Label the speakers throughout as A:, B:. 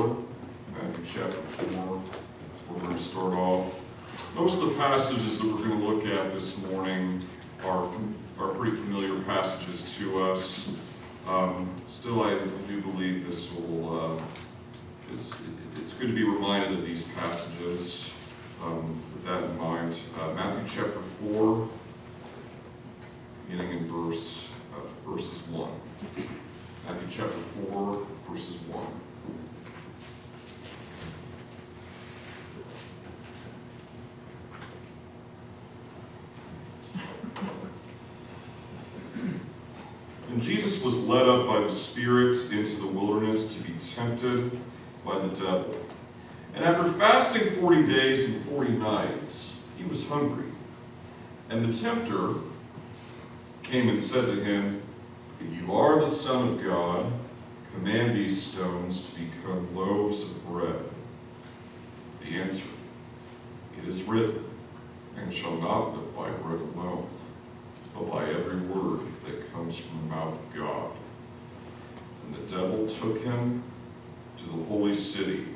A: 4. Matthew chapter 4. We're going to start off. Most of the passages that we're going to look at this morning are pretty familiar passages to us. Still, I do believe this will, it's good to be reminded of these passages with that in mind. Matthew chapter 4, beginning in verses 1. Matthew chapter 4, verses 1. And Jesus was led up by the Spirit into the wilderness to be tempted by the devil. And after fasting 40 days and 40 nights, he was hungry. And the tempter came and said to him, "If you are the Son of God, command these stones to become loaves of bread." The answer, "It is written, man shall not live by bread alone, but by every word that comes from the mouth of God." And the devil took him to the holy city,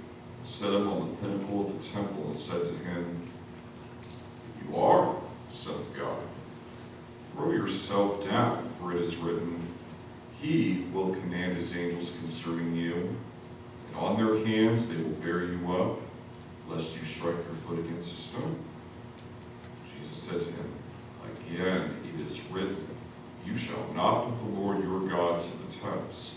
A: set him on the pinnacle of the temple, and said to him, "If you are the Son of God, throw yourself down, for it is written, He will command His angels concerning you, and on their hands they will bear you up, lest you strike your foot against a stone." Jesus said to him, "Again, it is written, you shall not put the Lord your God to the test."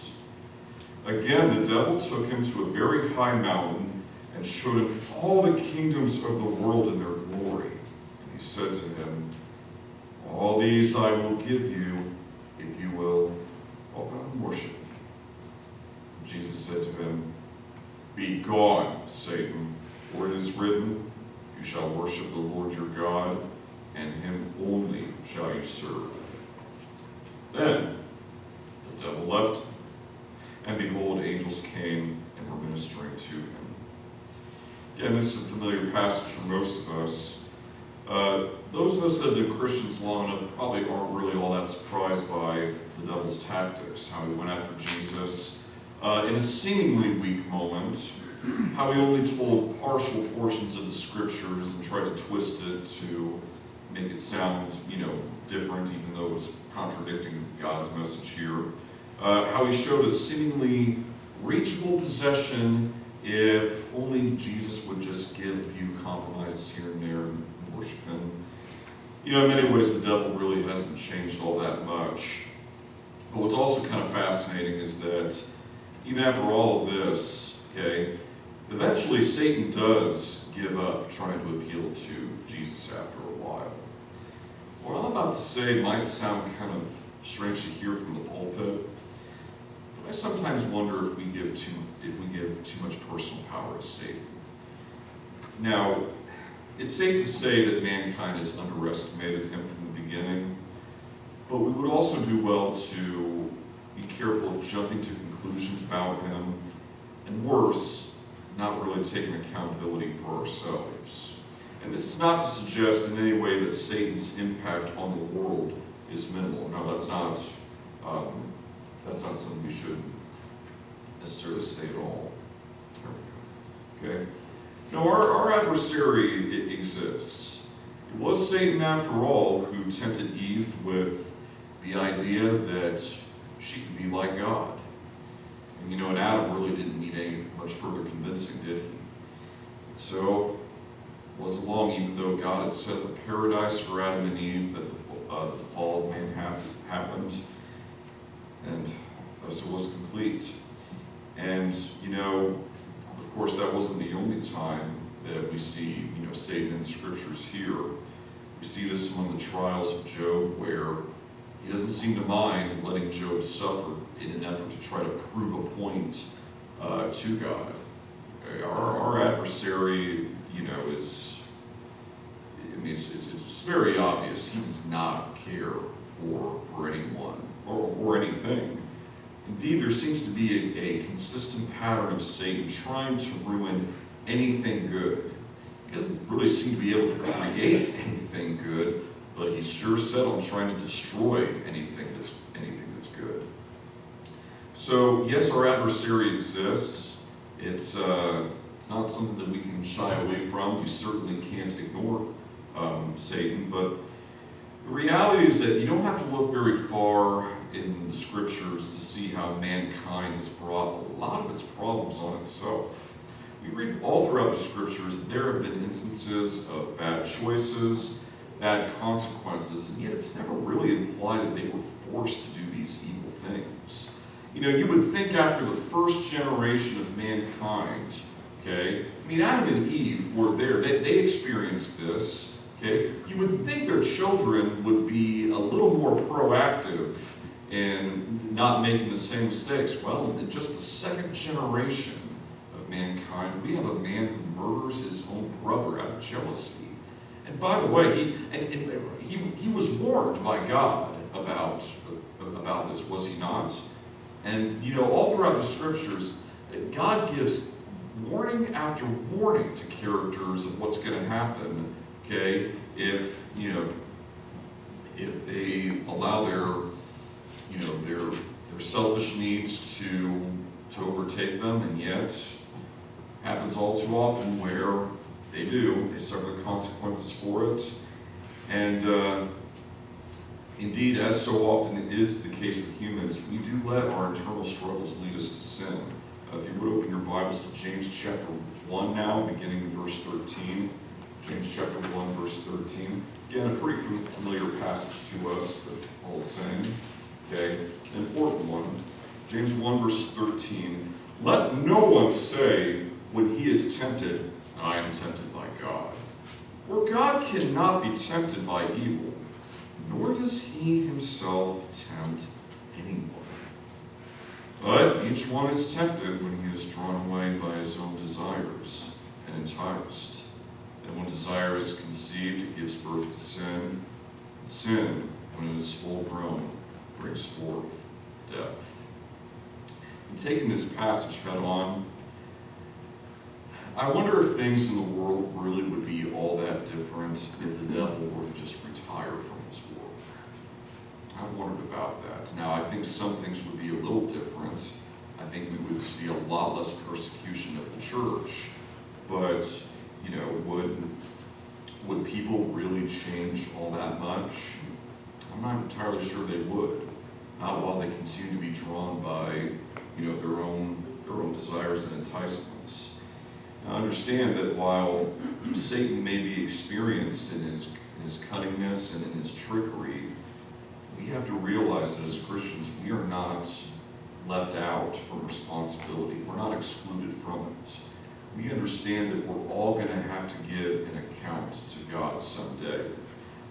A: Again, the devil took him to a very high mountain and showed him all the kingdoms of the world and their glory. And he said to him, "All these I will give you if you will fall down and worship me." And Jesus said to him, "Be gone, Satan, for it is written, you shall worship the Lord your God, and Him only shall you serve." Then the devil left him, and behold, angels came and were ministering to him. Again, this is a familiar passage for most of us. Those of us that have been Christians long enough probably aren't really all that surprised by the devil's tactics, how he went after Jesus in a seemingly weak moment, how he only told partial portions of the scriptures and tried to twist it to make it sound, different, even though it was contradicting God's message here. How he showed a seemingly reachable possession if only Jesus would just give a few compromises here and there and worship him. In many ways, the devil really hasn't changed all that much. But what's also kind of fascinating is that even after all of this, eventually Satan does give up trying to appeal to Jesus after a while. What I'm about to say might sound kind of strange to hear from the pulpit, but I sometimes wonder if we give too much personal power to Satan. Now, it's safe to say that mankind has underestimated him from the beginning, but we would also do well to be careful of jumping to conclusions about him, and worse, not really taking accountability for ourselves. And this is not to suggest in any way that Satan's impact on the world is minimal. No, that's not something we should necessarily say at all. Okay? No, our adversary exists. It was Satan, after all, who tempted Eve with the idea that she could be like God. And Adam really didn't need any much further convincing, did he? So it wasn't long, even though God had set the paradise for Adam and Eve, that the fall of man happened, and thus it was complete. And of course, that wasn't the only time that we see Satan in the scriptures here. We see this among the trials of Job, where he doesn't seem to mind letting Job suffer in an effort to try to prove a point to God. Our adversary, is, it's very obvious he does not care for anyone or anything. Indeed, there seems to be a consistent pattern of Satan trying to ruin anything good. He doesn't really seem to be able to create anything good, but he's sure set on trying to destroy anything that's good. So, yes, our adversary exists, It's not something that we can shy away from. We certainly can't ignore Satan, but the reality is that you don't have to look very far in the scriptures to see how mankind has brought a lot of its problems on itself. We read all throughout the scriptures that there have been instances of bad choices, bad consequences, and yet it's never really implied that they were forced to do these evil things. You would think after the first generation of mankind, okay, Adam and Eve were there, they experienced this, okay, you would think their children would be a little more proactive in not making the same mistakes. Well, in just the second generation of mankind, we have a man who murders his own brother out of jealousy. And by the way, he was warned by God about this, was he not? And all throughout the scriptures, God gives warning after warning to characters of what's going to happen, okay, if they allow their selfish needs to overtake them, and yet happens all too often where they suffer the consequences for it. And indeed, as so often is the case with humans, we do let our internal struggles lead us to sin. If you would open your Bibles to James chapter 1 now, beginning in verse 13. James chapter 1, verse 13. Again, a pretty familiar passage to us, but all the same. Okay, an important one. James 1, verse 13. Let no one say when he is tempted, I am tempted by God. For God cannot be tempted by evil, nor does he himself tempt anyone. But each one is tempted when he is drawn away by his own desires and enticed. And when desire is conceived, it gives birth to sin. And sin, when it is full grown, brings forth death. In taking this passage head on, I wonder if things in the world really would be all that different if the devil were to just retire from his work. I've wondered about that. Now, I think some things would be a little different. I think we would see a lot less persecution of the church. But, would people really change all that much? I'm not entirely sure they would. Not while they continue to be drawn by, their own desires and enticements. Now, understand that while Satan may be experienced in his cunningness and in his trickery, we have to realize that as Christians, we are not left out from responsibility. We're not excluded from it. We understand that we're all going to have to give an account to God someday.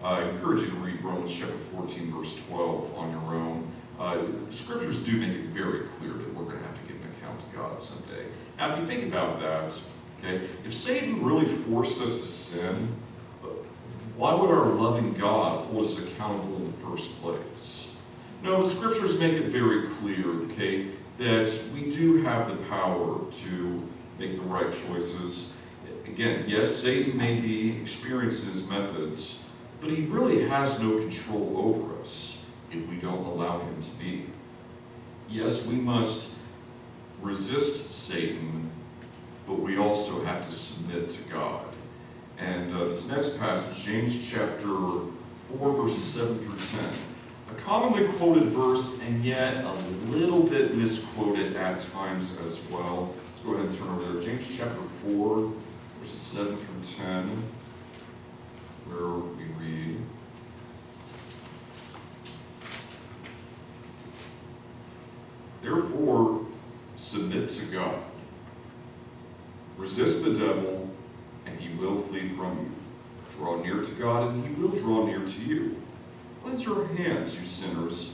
A: I encourage you to read Romans chapter 14, verse 12 on your own. The scriptures do make it very clear that we're going to have to give an account to God someday. Now, if you think about that, okay, if Satan really forced us to sin, why would our loving God hold us accountable in the first place? No, the scriptures make it very clear, okay, that we do have the power to make the right choices. Again, yes, Satan may be experiencing his methods, but he really has no control over us if we don't allow him to be. Yes, we must resist Satan, but we also have to submit to God. And this next passage, James chapter 4, verses 7 through 10, a commonly quoted verse, and yet a little bit misquoted at times as well. Let's go ahead and turn over there. James chapter 4, verses 7 through 10, where we read, Therefore, submit to God. Resist the devil, and he will flee from you. Draw near to God, and he will draw near to you. Cleanse your hands, you sinners.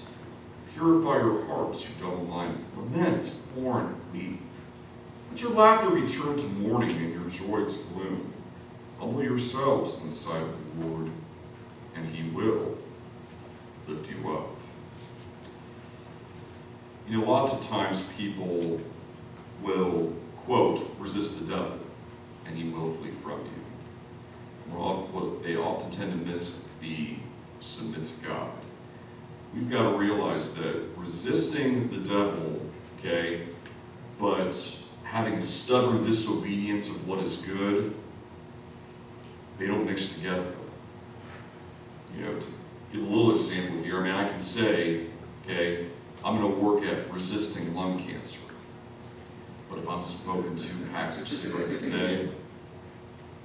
A: Purify your hearts, you double-minded. Lament, mourn, weep. Let your laughter be turned to mourning, and your joy to gloom. Humble yourselves in the sight of the Lord, and he will lift you up. Lots of times people will, quote, resist the devil, and he will flee from you. What they often tend to miss the submit to God. We've got to realize that resisting the devil, okay, but having a stubborn disobedience of what is good, they don't mix together. You know, to give a little example here, I mean, I can say, okay, I'm going to work at resisting lung cancer. But if I'm smoking 2 packs of cigarettes a day,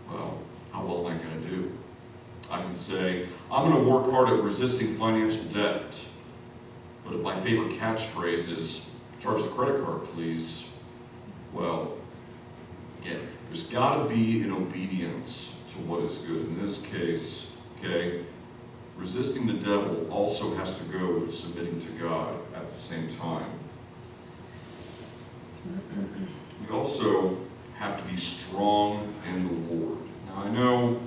A: well, how well am I going to do? I can say, I'm going to work hard at resisting financial debt. But if my favorite catchphrase is, charge the credit card, please, well, again, there's got to be an obedience to what is good. In this case, okay, resisting the devil also has to go with submitting to God at the same time. We also have to be strong in the Lord. Now, I know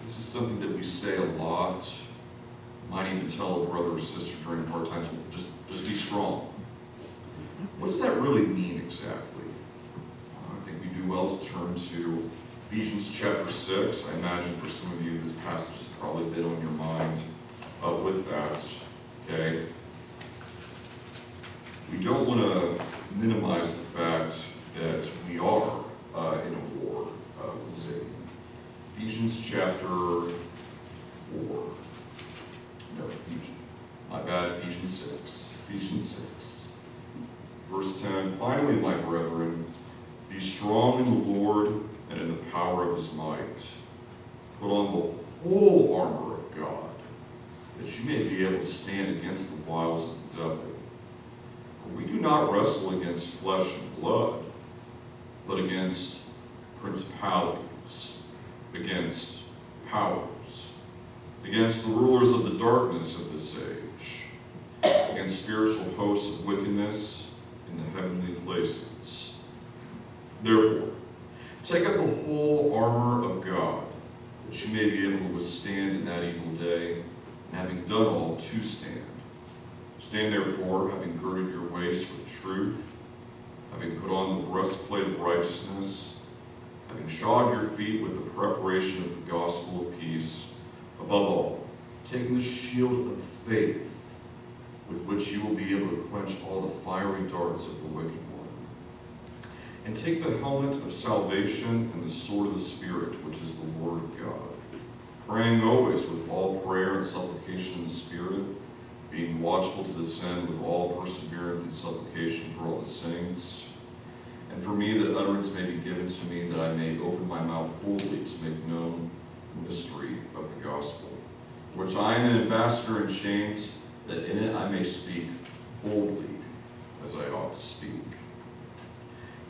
A: this is something that we say a lot. Might even tell a brother or sister during hard times, just be strong. What does that really mean exactly? I think we do well to turn to Ephesians chapter 6. I imagine for some of you this passage has probably been on your mind with that. Okay? We don't want to minimize the fact that we are in a war with Satan. Ephesians chapter 4. No, Ephesians 6. Ephesians 6. Verse 10, finally, my brethren, be strong in the Lord and in the power of his might. Put on the whole armor of God, that you may be able to stand against the wiles of the devil. For we do not wrestle against flesh and blood, but against principalities, against powers, against the rulers of the darkness of this age, against spiritual hosts of wickedness in the heavenly places. Therefore, take up the whole armor of God, that you may be able to withstand in that evil day, and having done all, to stand. Stand therefore, having girded your waist with truth, having put on the breastplate of righteousness, having shod your feet with the preparation of the gospel of peace, above all, taking the shield of faith, with which you will be able to quench all the fiery darts of the wicked one. And take the helmet of salvation and the sword of the Spirit, which is the word of God, praying always with all prayer and supplication in the Spirit, being watchful to this end with all perseverance and supplication for all the saints, and for me that utterance may be given to me, that I may open my mouth boldly to make known the mystery of the gospel, which I am an ambassador in chains, that in it I may speak boldly as I ought to speak.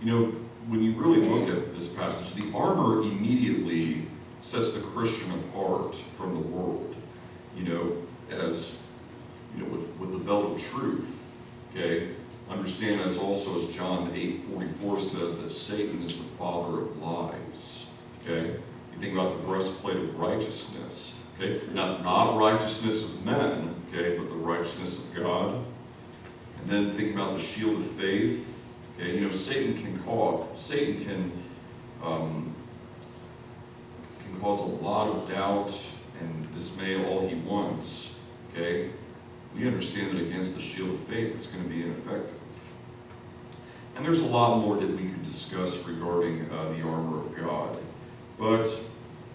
A: You know, when you really look at this passage, the armor immediately sets the Christian apart from the world. You know, as you know, with the belt of truth. Okay, understand as also as John 8:44 says that Satan is the father of lies. Okay, you think about the breastplate of righteousness. Okay, not righteousness of men. Okay, but the righteousness of God. And then think about the shield of faith. Okay, you know, Satan can cause a lot of doubt and dismay all he wants. Okay, we understand that against the shield of faith, it's going to be ineffective. And there's a lot more that we could discuss regarding the armor of God. But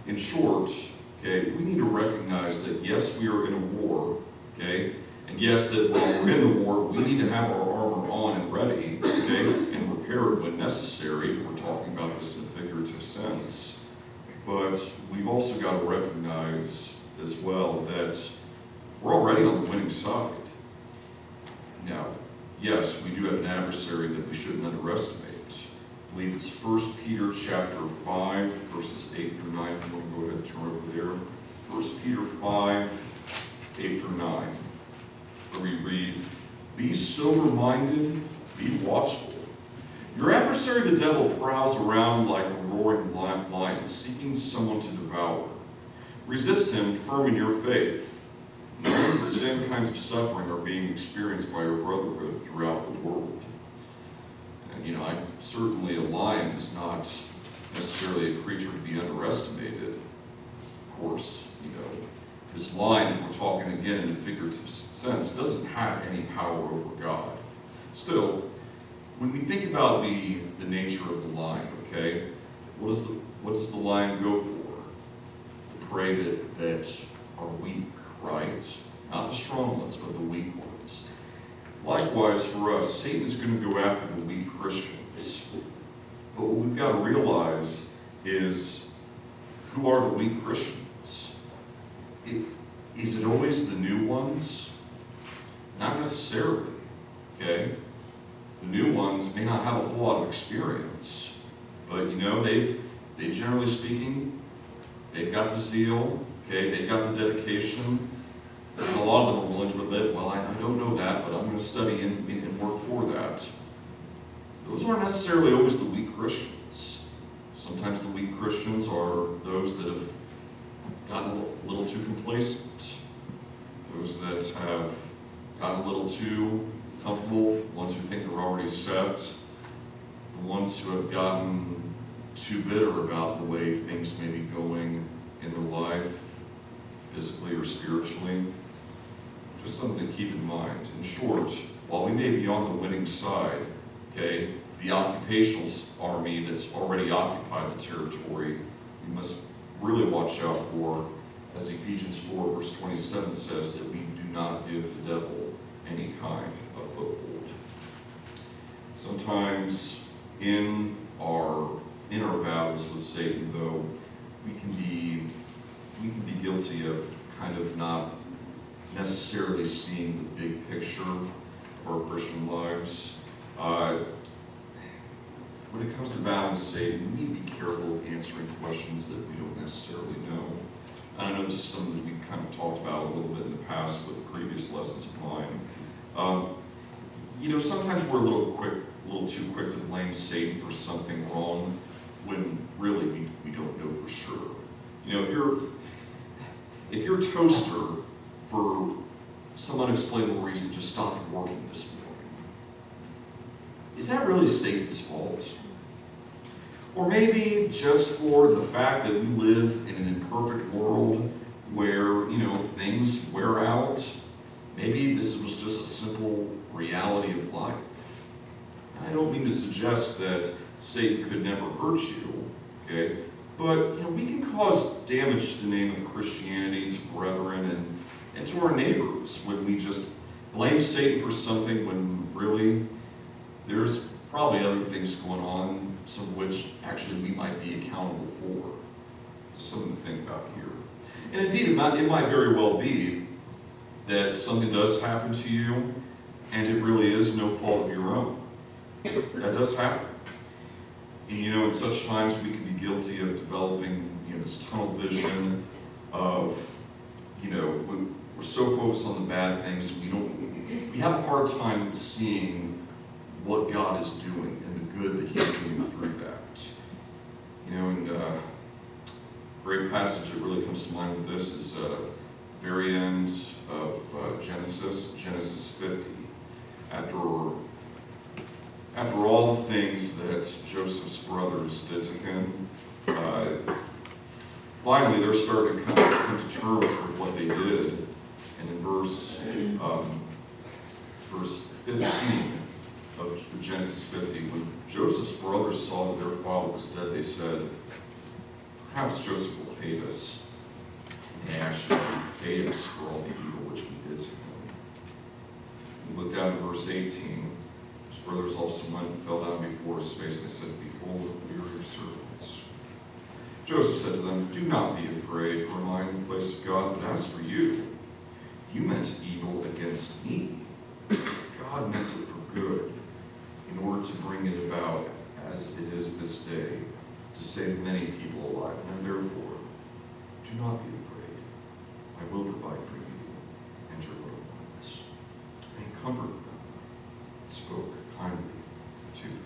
A: in short, okay, we need to recognize that yes, we are in a war. Okay, and yes, that while we're in the war, we need to have our armor on and ready, okay, and repaired when necessary. We're talking about this in a figurative sense. But we've also got to recognize as well that we're already on the winning side. Now, yes, we do have an adversary that we shouldn't underestimate. I believe it's 1 Peter chapter 5, verses 8 through 9. If you want to go ahead and turn over there. 1 Peter 5, 8 through 9. Where we read, be sober-minded, be watchful. Your adversary the devil prowls around like a roaring lion, seeking someone to devour. Resist him firm in your faith, knowing the same kinds of suffering are being experienced by your brotherhood throughout the world. And you know, certainly a lion is not necessarily a creature to be underestimated. Of course, you know, this lion, if we're talking again in a figurative sense, doesn't have any power over God. Still, when we think about the nature of the lion, okay, what does the lion go for? The prey that are weak, right? Not the strong ones, but the weak ones. Likewise for us, Satan is going to go after the weak Christians. But what we've got to realize is, who are the weak Christians? Is it always the new ones? Not necessarily, okay? The new ones may not have a whole lot of experience, but they generally speaking, they've got the zeal, okay? They've got the dedication. And a lot of them are willing to admit, well, I don't know that, but I'm going to study and work for that. Those aren't necessarily always the weak Christians. Sometimes the weak Christians are those that have gotten a little too complacent, those that have gotten a little too comfortable, the ones who think they're already set, the ones who have gotten too bitter about the way things may be going in their life, physically or spiritually. Just something to keep in mind. In short, while we may be on the winning side, okay, the occupational army that's already occupied the territory, we must really watch out for, as Ephesians 4 verse 27 says, that we do not give the devil any kind of foothold. Sometimes in our battles with Satan, though, we can be guilty of kind of not necessarily seeing the big picture of our Christian lives. When it comes to battling Satan, we need to be careful of answering questions that we don't necessarily know. And I know this is something that we've kind of talked about a little bit in the past with previous lessons of mine. Sometimes we're a little too quick to blame Satan for something wrong when really we don't know for sure. If your toaster, for some unexplainable reason, just stopped working this morning, is that really Satan's fault? Or maybe just for the fact that we live in an imperfect world where, things wear out, maybe this was just a simple reality of life. I don't mean to suggest that Satan could never hurt you, okay? But we can cause damage to the name of Christianity, to brethren, and to our neighbors when we just blame Satan for something when really there's probably other things going on, some of which actually we might be accountable for. Something to think about here. And indeed, it might very well be that something does happen to you and it really is no fault of your own. That does happen. And in such times we can be guilty of developing this tunnel vision of, we're so focused on the bad things, we have a hard time seeing what God is doing and the good that He's doing through that. And a great passage that really comes to mind with this is the very end of Genesis 50. After all the things that Joseph's brothers did to him, finally they're starting to come to terms with what they did. And in verse 15 of Genesis 50, when Joseph's brothers saw that their father was dead, they said, perhaps Joseph will hate us. And they actually hate us for all the evil which we did to him. We look down at verse 18. His brothers also went and fell down before his face, and they said, behold, we are your servants. Joseph said to them, do not be afraid, for I am in the place of God, but as for you, you meant evil against me. God meant it for good, in order to bring it about as it is this day, to save many people alive. And therefore, do not be afraid. I will provide for you and your little ones. And he comforted them and spoke kindly to them.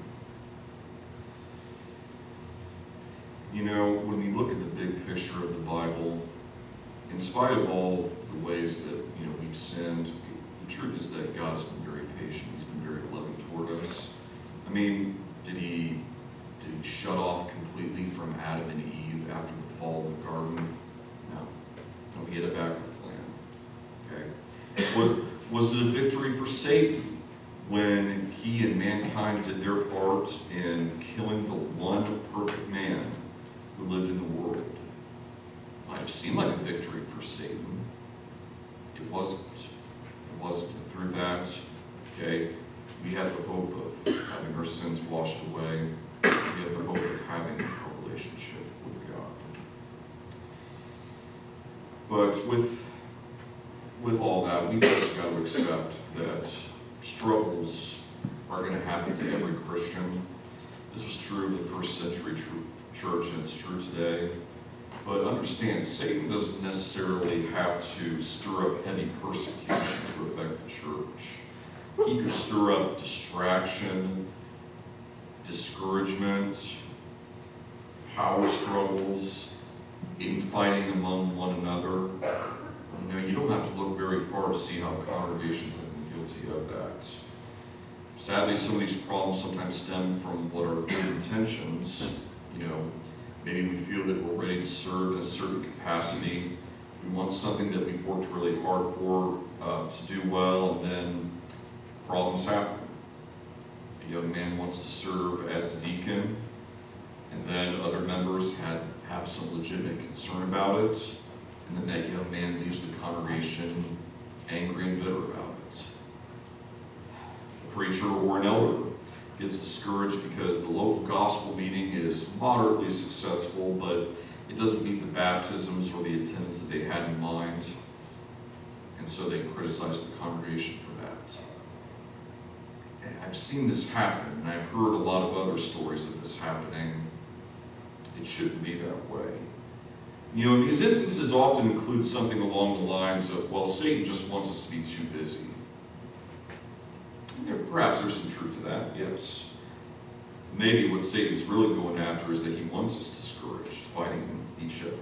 A: When we look at the big picture of the Bible, in spite of all the ways that we've sinned, the truth is that God has been very patient. He's been very loving toward us. Did he shut off completely from Adam and Eve after the fall of the garden? No. He had a backup plan. Okay. Was it a victory for Satan when he and mankind did their part in killing the one perfect man who lived in the world. It might have seemed like a victory for Satan. It wasn't. It wasn't. And through that, okay, we have the hope of having our sins washed away. We have the hope of having a relationship with God. But with all that, we just got to accept that struggles are going to happen to every Christian. This was true of the first century church, and it's true today. But understand, Satan doesn't necessarily have to stir up heavy persecution to affect the church. He could stir up distraction, discouragement, power struggles, infighting among one another. You don't have to look very far to see how congregations have been guilty of that. Sadly, some of these problems sometimes stem from what are good intentions. Maybe we feel that we're ready to serve in a certain capacity. We want something that we've worked really hard for to do well, and then problems happen. A young man wants to serve as a deacon, and then other members have some legitimate concern about it, and then that young man leaves the congregation angry and bitter about it. A preacher or an elder gets discouraged because the local gospel meeting is moderately successful, but it doesn't meet the baptisms or the attendance that they had in mind, and so they criticize the congregation for that. And I've seen this happen, and I've heard a lot of other stories of this happening. It shouldn't be that way. These instances often include something along the lines of, well, Satan just wants us to be too busy. Perhaps there's some truth to that, yes. Maybe what Satan's really going after is that he wants us discouraged, fighting each other,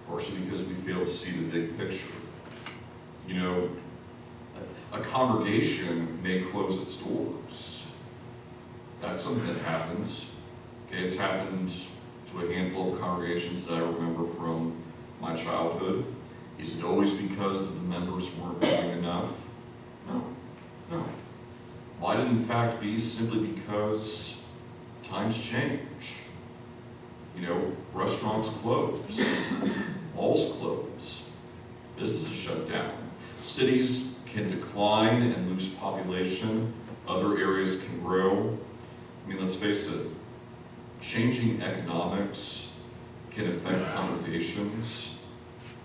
A: partially because we fail to see the big picture. A congregation may close its doors. That's something that happens. Okay, it's happened to a handful of congregations that I remember from my childhood. Is it always because the members weren't doing enough? No. Might in fact be simply because times change. Restaurants close, malls close, businesses shut down. Cities can decline and lose population. Other areas can grow. Let's face it, changing economics can affect congregations,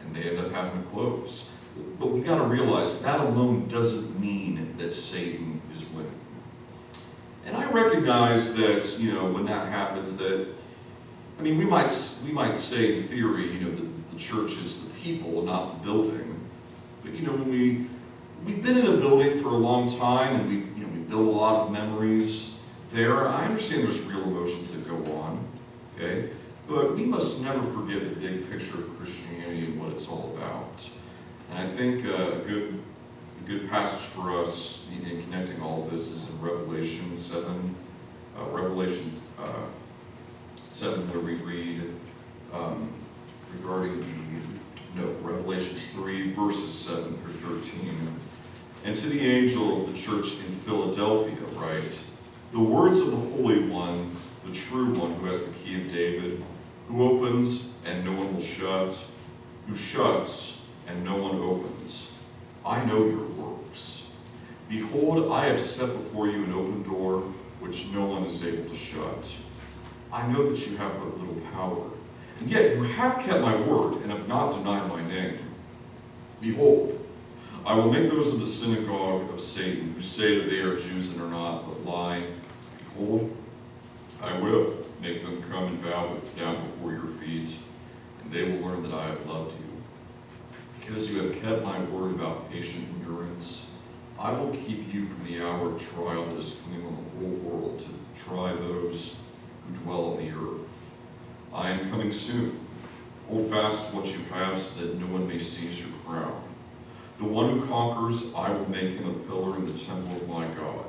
A: and they end up having to close. But we've got to realize that alone doesn't mean that Satan is winning. And I recognize that, when that happens, that, we might say in theory, the church is the people, not the building. But, when we've been in a building for a long time, and we've built a lot of memories there, I understand there's real emotions that go on, okay? But we must never forget the big picture of Christianity and what it's all about. And I think a good passage for us in connecting all of this is in Revelation 7. Where we read Revelations 3, verses 7 through 13. And to the angel of the church in Philadelphia write, the words of the Holy One, the true one who has the key of David, who opens and no one will shut, who shuts and no one opens. I know your works. Behold, I have set before you an open door, which no one is able to shut. I know that you have but little power, and yet you have kept my word and have not denied my name. Behold, I will make those of the synagogue of Satan who say that they are Jews and are not, but lie. Behold, I will make them come and bow down before your feet, and they will learn that I have loved you. Because you have kept my word about patient endurance, I will keep you from the hour of trial that is coming on the whole world to try those who dwell on the earth. I am coming soon. Hold fast to what you have so that no one may seize your crown. The one who conquers, I will make him a pillar in the temple of my God.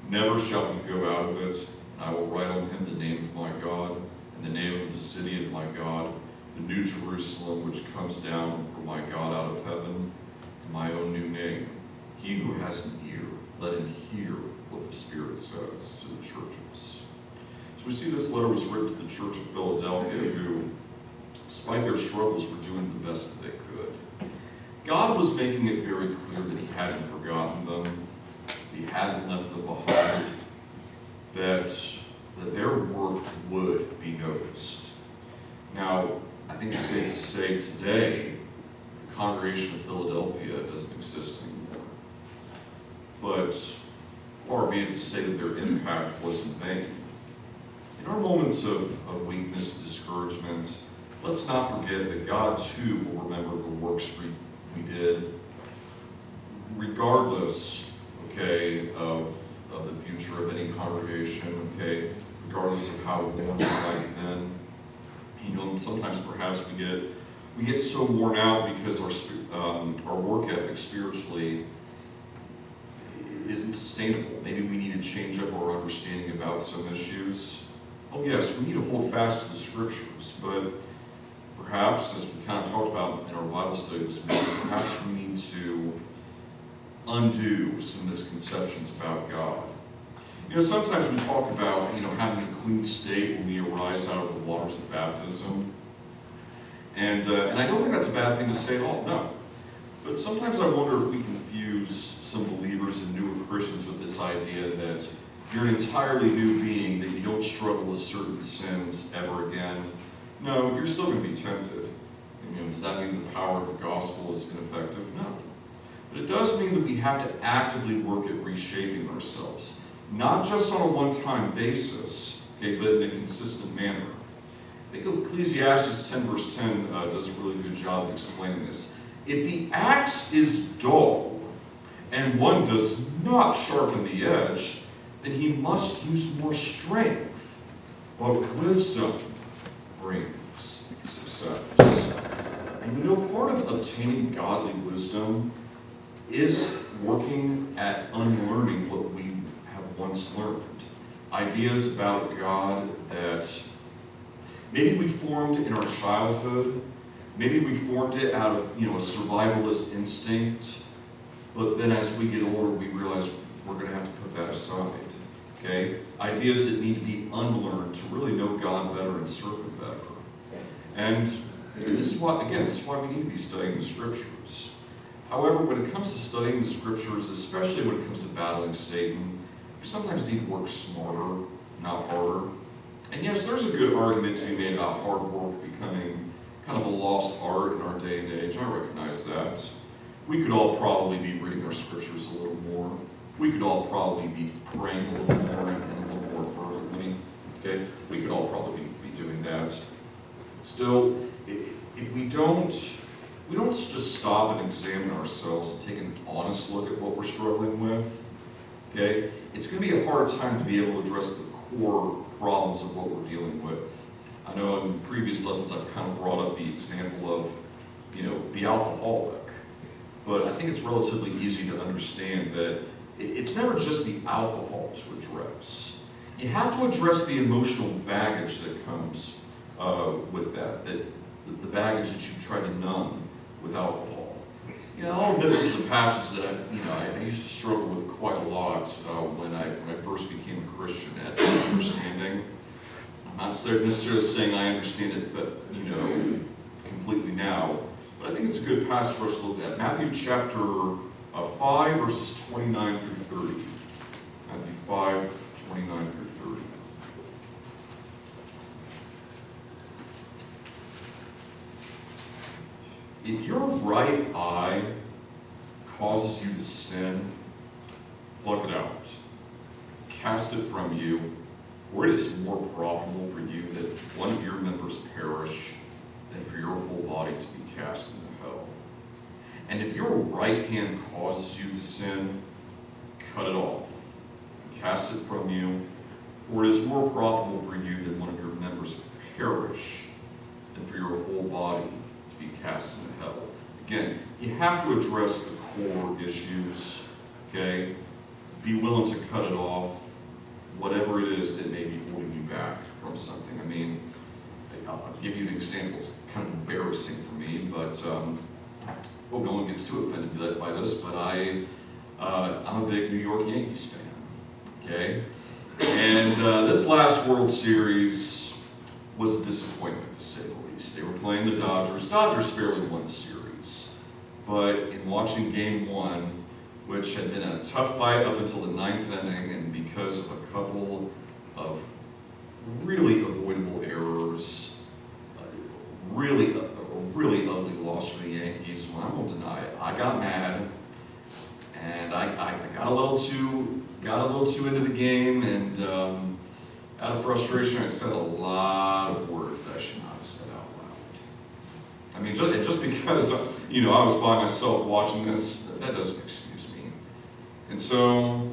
A: Never shall he go out of it. I will write on him the name of my God and the name of the city of my God, the new Jerusalem which comes down from my God out of heaven, and my own new name. He who has an ear, let him hear what the Spirit says to the churches. So we see this letter was written to the church of Philadelphia, who, despite their struggles, were doing the best that they could. God was making it very clear that he hadn't forgotten them, he hadn't left them behind, that their work would be noticed. Now, I think it's safe to say today, the congregation of Philadelphia doesn't exist anymore. But far be it to say that their impact wasn't vain. In our moments of weakness and discouragement, let's not forget that God too will remember the works we did, regardless, okay, of the future of any congregation, okay, regardless of how worn we might have been. You know, sometimes perhaps we get so worn out because our work ethic spiritually isn't sustainable. Maybe we need to change up our understanding about some issues. Oh yes, we need to hold fast to the scriptures, but perhaps, as we kind of talked about in our Bible study this morning, perhaps we need to undo some misconceptions about God. You know, sometimes we talk about, having a clean state when we arise out of the waters of baptism. And I don't think that's a bad thing to say at all, no. But sometimes I wonder if we confuse some believers and newer Christians with this idea that you're an entirely new being, that you don't struggle with certain sins ever again. No, you're still going to be tempted. Does that mean the power of the gospel is ineffective? No. But it does mean that we have to actively work at reshaping ourselves. Not just on a one-time basis, okay, but in a consistent manner. I think Ecclesiastes 10 verse 10 does a really good job of explaining this. If the axe is dull and one does not sharpen the edge, then he must use more strength. But wisdom brings success. And part of obtaining godly wisdom is working at unlearning what we have once learned. Ideas about God that maybe we formed in our childhood, maybe we formed it out of a survivalist instinct, but then as we get older we realize we're going to have to put that aside. Okay? Ideas that need to be unlearned to really know God better and serve Him better. And this is why we need to be studying the Scriptures. However, when it comes to studying the Scriptures, especially when it comes to battling Satan, we sometimes need to work smarter, not harder. And yes, there's a good argument to be made about hard work becoming kind of a lost art in our day and age. I recognize that. We could all probably be reading our Scriptures a little more. We could all probably be praying a little more and a little more fervently. Okay? We could all probably be doing that. Still, if we don't just stop and examine ourselves and take an honest look at what we're struggling with, okay, it's going to be a hard time to be able to address the core problems of what we're dealing with. I know in previous lessons I've kind of brought up the example of, the alcoholic, but I think it's relatively easy to understand that it's never just the alcohol to address. You have to address the emotional baggage that comes with that the baggage that you try to numb with alcohol. I'll admit this is a passage that I used to struggle with quite a lot when I first became a Christian at understanding. I'm not necessarily saying I understand it, but completely now. But I think it's a good passage for us to look at. Matthew chapter 5, verses 29 through 30. Matthew 5, 29 through 30. If your right eye causes you to sin, pluck it out. Cast it from you, for it is more profitable for you that one of your members perish than for your whole body to be cast into hell. And if your right hand causes you to sin, cut it off. Cast it from you, for it is more profitable for you that one of your members perish than for your whole body to be cast into hell. Again, you have to address the core issues, okay? Be willing to cut it off, whatever it is that may be holding you back from something. I'll give you an example. It's kind of embarrassing for me, but hope no one gets too offended by this, but I I'm a big New York Yankees fan, okay? And this last World Series was a disappointment, to say the least. They were playing the Dodgers. Dodgers fairly won the series. But in watching Game 1, which had been a tough fight up until the 9th inning, and because of a couple of really avoidable errors, a really ugly loss for the Yankees, well, I won't deny it. I got mad, and I got a little too into the game, and out of frustration, I said a lot of words that I should not have said out loud. I mean, just because I was by myself watching this, that doesn't excuse me. And so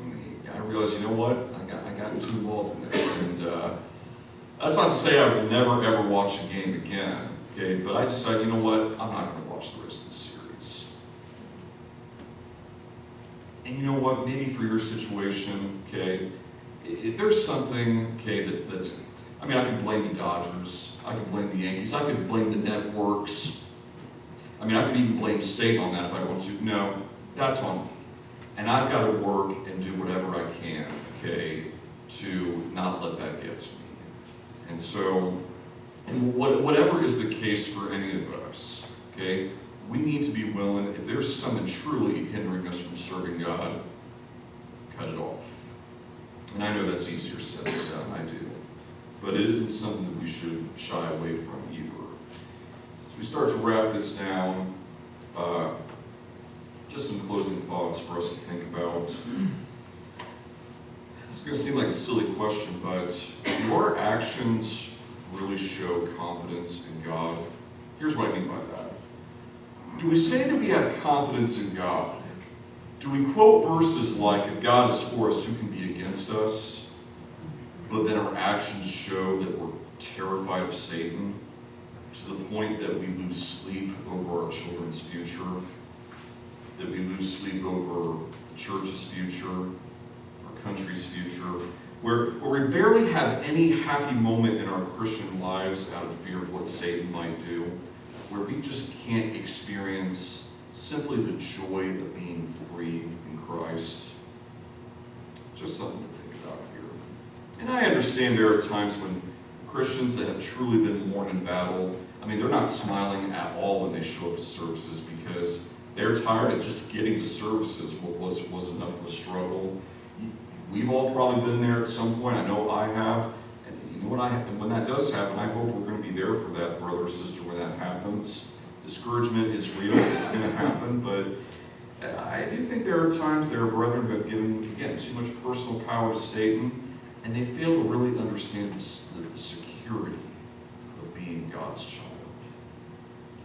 A: I realized, you know what? I got too involved in this, and that's not to say I will never ever watch a game again. Okay, but I decided, you know what? I'm not going to watch the rest of the series. And you know what? Maybe for your situation, okay, if there's something, okay, that's, I mean, I could blame the Dodgers, I could blame the Yankees, I could blame the networks. I mean, I could even blame State on that if I want to. No, that's on me. And I've got to work and do whatever I can, okay, to not let that get to me. And so, and whatever is the case for any of us, okay, we need to be willing, if there's something truly hindering us from serving God, cut it off. And I know that's easier said than done, I do. But it isn't something that we should shy away from either. As we start to wrap this down, just some closing thoughts for us to think about. It's going to seem like a silly question, but do our actions really show confidence in God? Here's what I mean by that. Do we say that we have confidence in God? Do we quote verses like, if God is for us, who can be against us? But then our actions show that we're terrified of Satan to the point that we lose sleep over our children's future, that we lose sleep over the church's future, our country's future, where we barely have any happy moment in our Christian lives out of fear of what Satan might do, where we just can't experience simply the joy of being free in Christ. Just something to think about here. And I understand there are times when Christians that have truly been worn in battle, I mean, they're not smiling at all when they show up to services because they're tired of just getting to services. What was enough of a struggle. We've all probably been there at some point. I know I have. And you know when that does happen, I hope we're going to be there for that brother or sister when that happens. Discouragement is real. It's going to happen. But I do think there are times there are brethren who have given, again, too much personal power to Satan, and they fail to really understand the security of being God's child.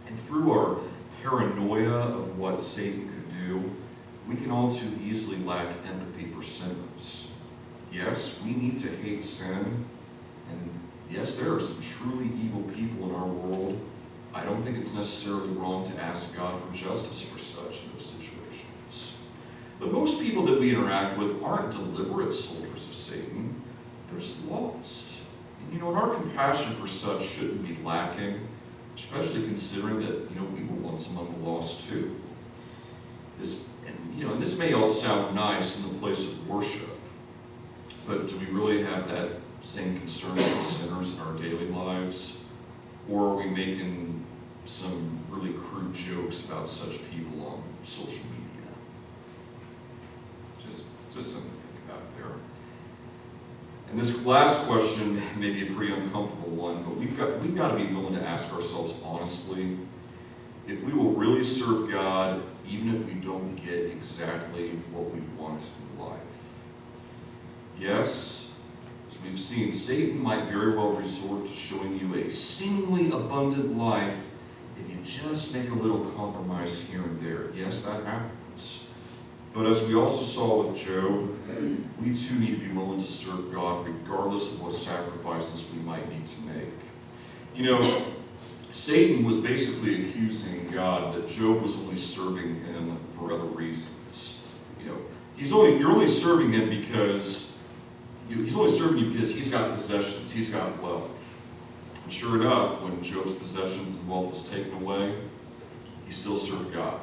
A: And through our paranoia of what Satan could do, we can all too easily lack empathy for sinners. Yes, we need to hate sin, and yes, there are some truly evil people in our world. I don't think it's necessarily wrong to ask God for justice for such in those situations. But most people that we interact with aren't deliberate soldiers of Satan. They're just lost. And our compassion for such shouldn't be lacking, especially considering that, we were once among the lost too. And this may all sound nice in the place of worship, but do we really have that same concern for sinners in our daily lives? Or are we making some really crude jokes about such people on social media? Just something to think about there. And this last question may be a pretty uncomfortable one, but we've got to be willing to ask ourselves honestly if we will really serve God even if we don't get exactly what we want in life. Yes, as we've seen, Satan might very well resort to showing you a seemingly abundant life if you just make a little compromise here and there. Yes, that happens. But as we also saw with Job, we too need to be willing to serve God regardless of what sacrifices we might need to make. Satan was basically accusing God that Job was only serving him for other reasons. You're only serving him because he's only serving you because he's got possessions, he's got wealth. And sure enough, when Job's possessions and wealth was taken away, he still served God.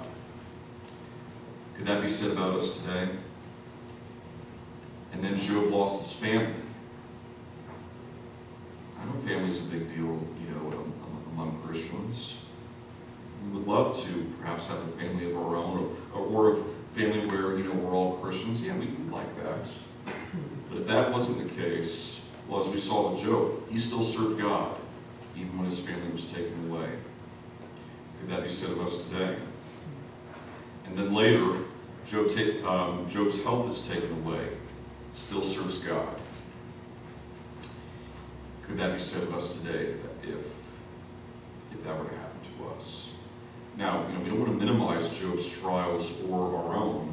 A: Could that be said about us today? And then Job lost his family. I know family's a big deal, among Christians. We would love to perhaps have a family of our own, or a family where, we're all Christians. Yeah, we'd like that. But if that wasn't the case, well, as we saw with Job, he still served God, even when his family was taken away. Could that be said of us today? And then later, Job's health is taken away, still serves God. Could that be said of us today if that were to happen to us? Now, we don't want to minimize Job's trials or our own,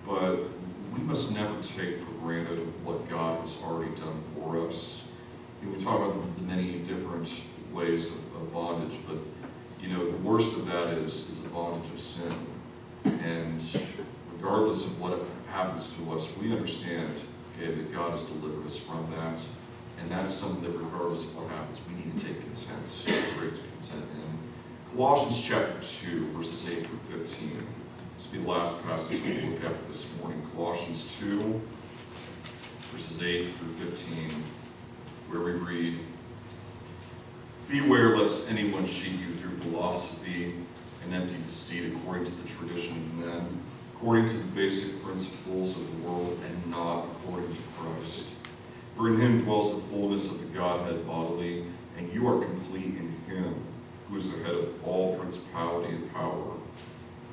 A: but we must never take for granted what God has already done for us. We talk about the many different ways of bondage, but the worst of that is the bondage of sin. And regardless of what happens to us, we understand, that God has delivered us from that. And that's something that regardless of what happens, we need to take great content in. Colossians chapter 2, verses 8 through 15. This will be the last passage we'll look at this morning. Colossians 2, verses 8 through 15, where we read, "Beware lest anyone cheat you through philosophy and empty deceit according to the tradition of men, according to the basic principles of the world, and not according to Christ. For in him dwells the fullness of the Godhead bodily, and you are complete in him, who is the head of all principality and power.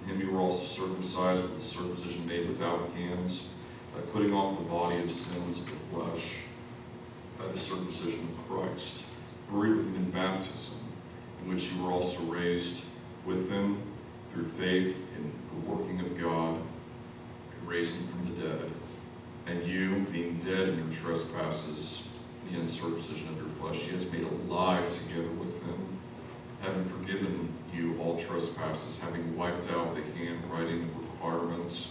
A: In him you were also circumcised with a circumcision made without hands, by putting off the body of sins of the flesh, by the circumcision of Christ, buried with him in baptism, in which you were also raised with him through faith in the working of God, who raised him from the dead. And you, being dead in your trespasses, the uncircumcision of your flesh, he has made alive together with him, having forgiven you all trespasses, having wiped out the handwriting of requirements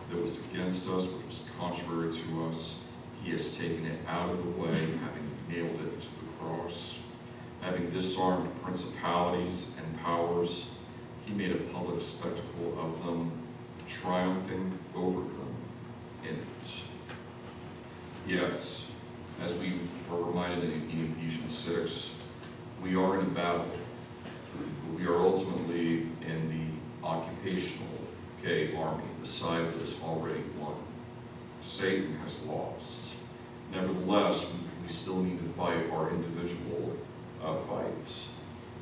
A: that was against us, which was contrary to us. He has taken it out of the way, having nailed it to the cross. Having disarmed principalities and powers, he made a public spectacle of them, triumphing over them in it." Yes, as we are reminded in Ephesians 6, we are in a battle. We are ultimately in the occupational army, the side that has already won. Satan has lost. Nevertheless, we still need to fight our individual fights.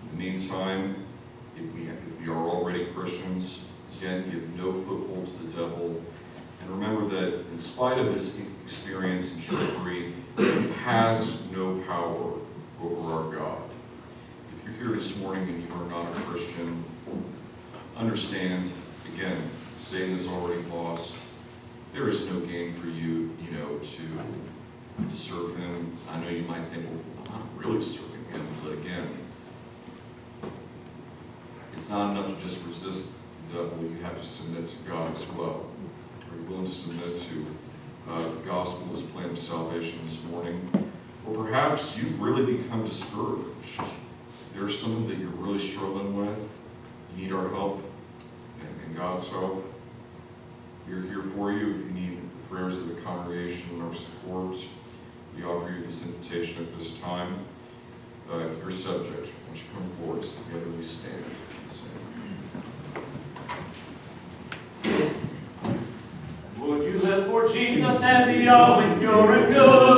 A: In the meantime, if we are already Christians, again, give no foothold to the devil. And remember that in spite of his experience and trickery, he has no power over our God. If you're here this morning and you are not a Christian, understand, again, Satan has already lost. There is no gain for you, to serve him. I know you might think, well, I'm not really serving him, but again, it's not enough to just resist the devil. You have to submit to God as well. Are you willing to submit to the gospel, this plan of salvation this morning? Or perhaps you've really become discouraged. There's something that you're really struggling with. You need our help and God's help. We're here for you. If you need the prayers of the congregation or support, we offer you this invitation at this time. If you're subject, why don't you come forward as together we stand and sing.
B: Would you live for Jesus and be always pure and good?